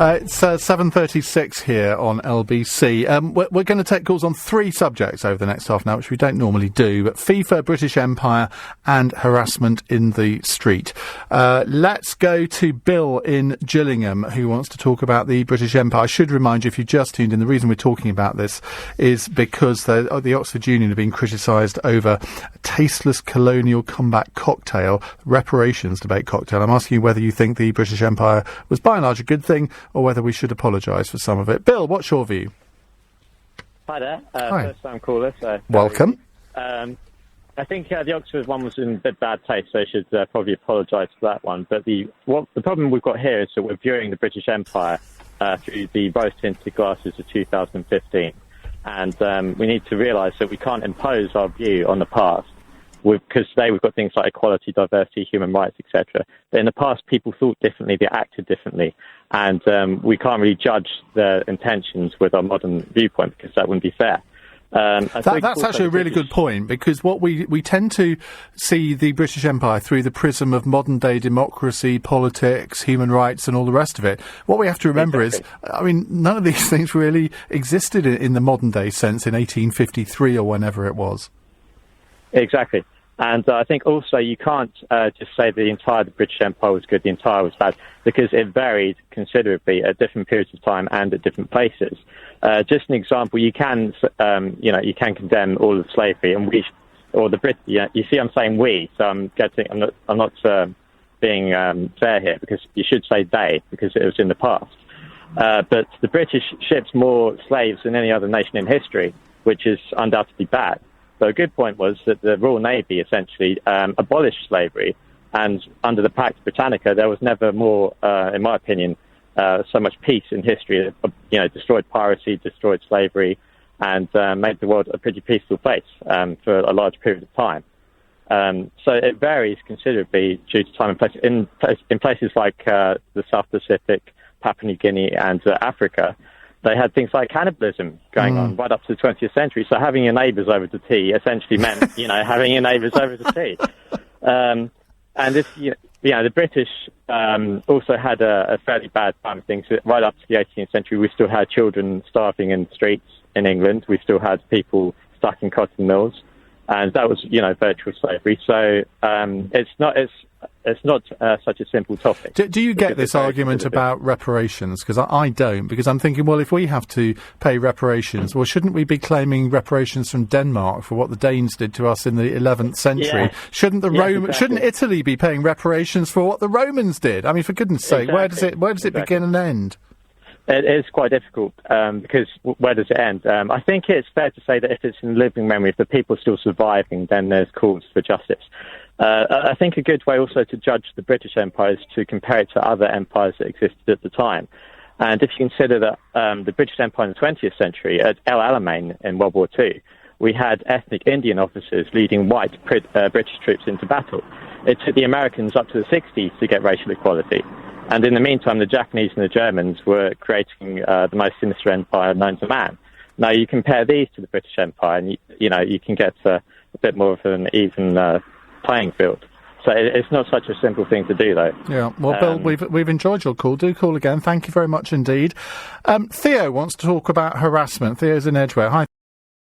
It's 7:36 here on LBC. We're going to take calls on three subjects over the next half an hour, which we don't normally do, but FIFA, British Empire and harassment in the street. Let's go to Bill in Gillingham, who wants to talk about the British Empire. I should remind you, if you just tuned in, the reason we're talking about this is because the Oxford Union have been criticised over a tasteless colonial comeback cocktail, reparations debate cocktail. I'm asking you whether you think the British Empire was by and large a good thing, or whether we should apologise for some of it. Bill, what's your view? Hi there. Hi. First time caller. So welcome. I think the Oxford one was in a bit bad taste, so I should probably apologise for that one. But the problem we've got here is that we're viewing the British Empire through the rose-tinted glasses of 2015. And we need to realise that we can't impose our view on the past, because today we've got things like equality, diversity, human rights, etc. But in the past, people thought differently, they acted differently, and we can't really judge their intentions with our modern viewpoint, because that wouldn't be fair. That's actually a really good point, because what we tend to see the British Empire through the prism of modern-day democracy, politics, human rights and all the rest of it. What we have to remember is, I mean, none of these things really existed in the modern-day sense in 1853 or whenever it was. Exactly. And I think also you can't just say the entire British Empire was good, the entire was bad, because it varied considerably at different periods of time and at different places. Just an example, you can condemn all of slavery, and you see, I'm saying we, so I'm not being fair here, because you should say they, because it was in the past. But the British shipped more slaves than any other nation in history, which is undoubtedly bad. So a good point was that the Royal Navy essentially abolished slavery, and under the Pax Britannica, there was never more, in my opinion, so much peace in history. Destroyed piracy, destroyed slavery, and made the world a pretty peaceful place for a large period of time. So it varies considerably due to time and place. In places like the South Pacific, Papua New Guinea, and Africa, they had things like cannibalism going on right up to the 20th century. So having your neighbours over to tea essentially meant, having your neighbours over to tea. And if, the British also had a fairly bad time of things. Right up to the 18th century, we still had children starving in the streets in England. We still had people stuck in cotton mills. And that was, virtual slavery. So it's not such a simple topic. Do you get this argument about reparations? Because I don't. Because I'm thinking, well, if we have to pay reparations, well, shouldn't we be claiming reparations from Denmark for what the Danes did to us in the 11th century? Yeah. Shouldn't Shouldn't Italy be paying reparations for what the Romans did? I mean, for goodness' sake, where does it begin and end? It is quite difficult, because where does it end? I think it's fair to say that if it's in living memory, if the people are still surviving, then there's cause for justice. I think a good way also to judge the British Empire is to compare it to other empires that existed at the time. And if you consider that the British Empire in the 20th century, at El Alamein in World War II, we had ethnic Indian officers leading white British troops into battle. It took the Americans up to the 60s to get racial equality. And in the meantime, the Japanese and the Germans were creating the most sinister empire known to man. Now, you compare these to the British Empire, and you can get a bit more of an even playing field. So it's not such a simple thing to do, though. Yeah. Well, Bill, we've enjoyed your call. Do call again. Thank you very much indeed. Theo wants to talk about harassment. Theo's in Edgware. Hi.